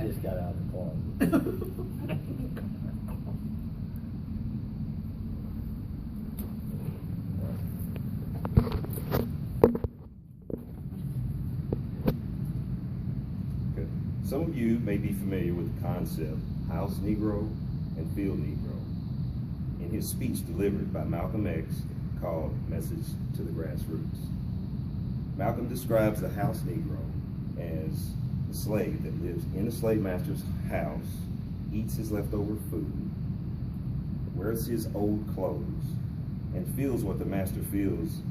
just got out of the closet. Some of you may be familiar with the concept house Negro and field Negro in his speech delivered by Malcolm X called Message to the Grassroots. Malcolm describes the house Negro as the slave that lives in the slave master's house, eats his leftover food, wears his old clothes, and feels what the master feels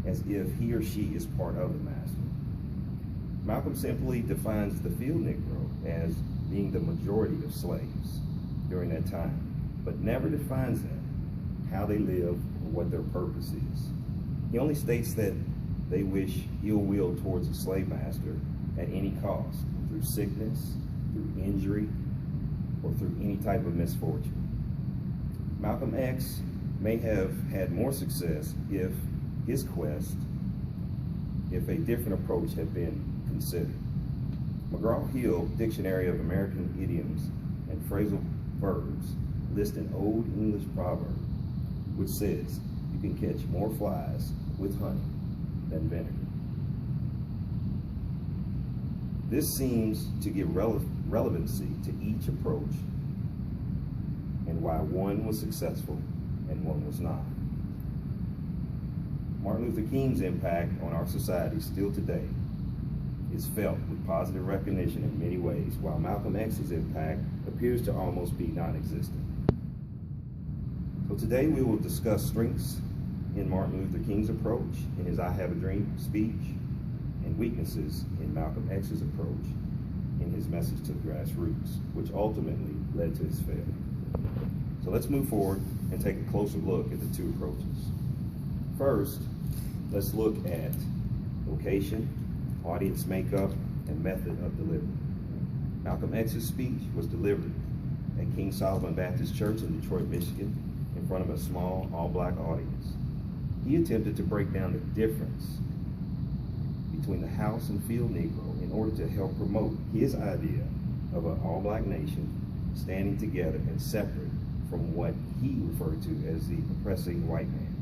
as if he or she is part of the master. Malcolm simply defines the field Negro as being the majority of slaves during that time, but never defines them, how they live, or what their purpose is. He only states that they wish ill will towards a slave master at any cost, through sickness, through injury, or through any type of misfortune. Malcolm X may have had more success if a different approach had been considered. McGraw-Hill Dictionary of American Idioms and Phrasal Verbs lists an old English proverb which says, you can catch more flies with honey than vinegar. This seems to give relevancy to each approach and why one was successful and one was not. Martin Luther King's impact on our society still today is felt with positive recognition in many ways, while Malcolm X's impact appears to almost be non-existent. So today we will discuss strengths in Martin Luther King's approach in his I Have a Dream speech, and weaknesses in Malcolm X's approach in his Message to the Grassroots, which ultimately led to his failure. So let's move forward and take a closer look at the two approaches. First, let's look at location, audience makeup, and method of delivery. Malcolm X's speech was delivered at King Solomon Baptist Church in Detroit, Michigan, in front of a small all-black audience. He attempted to break down the difference between the house and field Negro in order to help promote his idea of an all-black nation standing together and separate from what he referred to as the oppressing white man.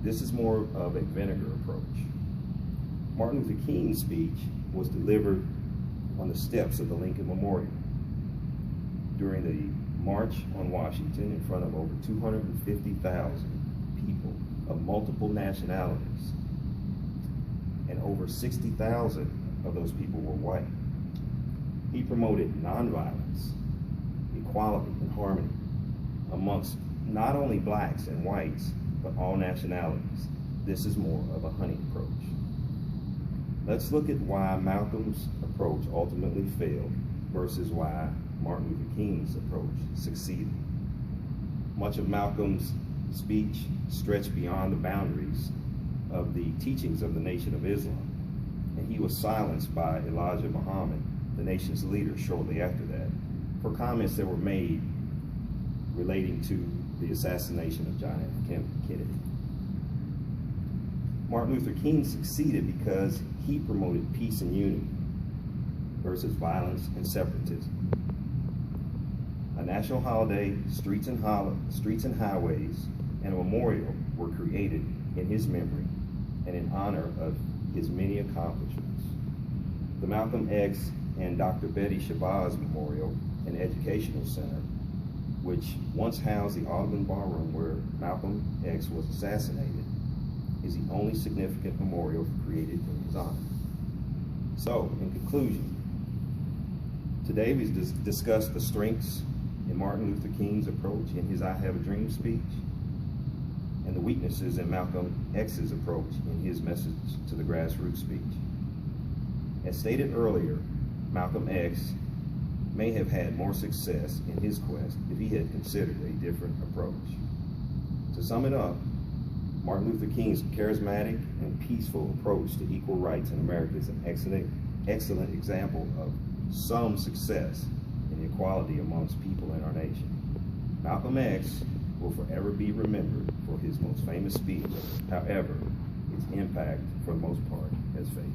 This is more of a vinegar approach. Martin Luther King's speech was delivered on the steps of the Lincoln Memorial during the March on Washington in front of over 250,000 people of multiple nationalities, and over 60,000 of those people were white. He promoted nonviolence, equality, and harmony amongst not only blacks and whites, but all nationalities. This is more of a honey approach. Let's look at why Malcolm's approach ultimately failed versus why Martin Luther King's approach succeeded. Much of Malcolm's speech stretched beyond the boundaries of the teachings of the Nation of Islam, and he was silenced by Elijah Muhammad, the nation's leader, shortly after that, for comments that were made relating to the assassination of John F. Kennedy. Martin Luther King succeeded because he promoted peace and unity versus violence and separatism. A national holiday, streets and highways, and a memorial were created in his memory and in honor of his many accomplishments. The Malcolm X and Dr. Betty Shabazz Memorial and Educational Center, which once housed the Audubon Ballroom where Malcolm X was assassinated, is the only significant memorial created in his honor. So, in conclusion, today we discussed the strengths in Martin Luther King's approach in his I Have a Dream speech, and the weaknesses in Malcolm X's approach in his Message to the Grassroots speech. As stated earlier, Malcolm X may have had more success in his quest if he had considered a different approach. To sum it up, Martin Luther King's charismatic and peaceful approach to equal rights in America is an excellent example of some success in equality amongst people in our nation. Malcolm X will forever be remembered for his most famous speech. However, its impact, for the most part, has faded.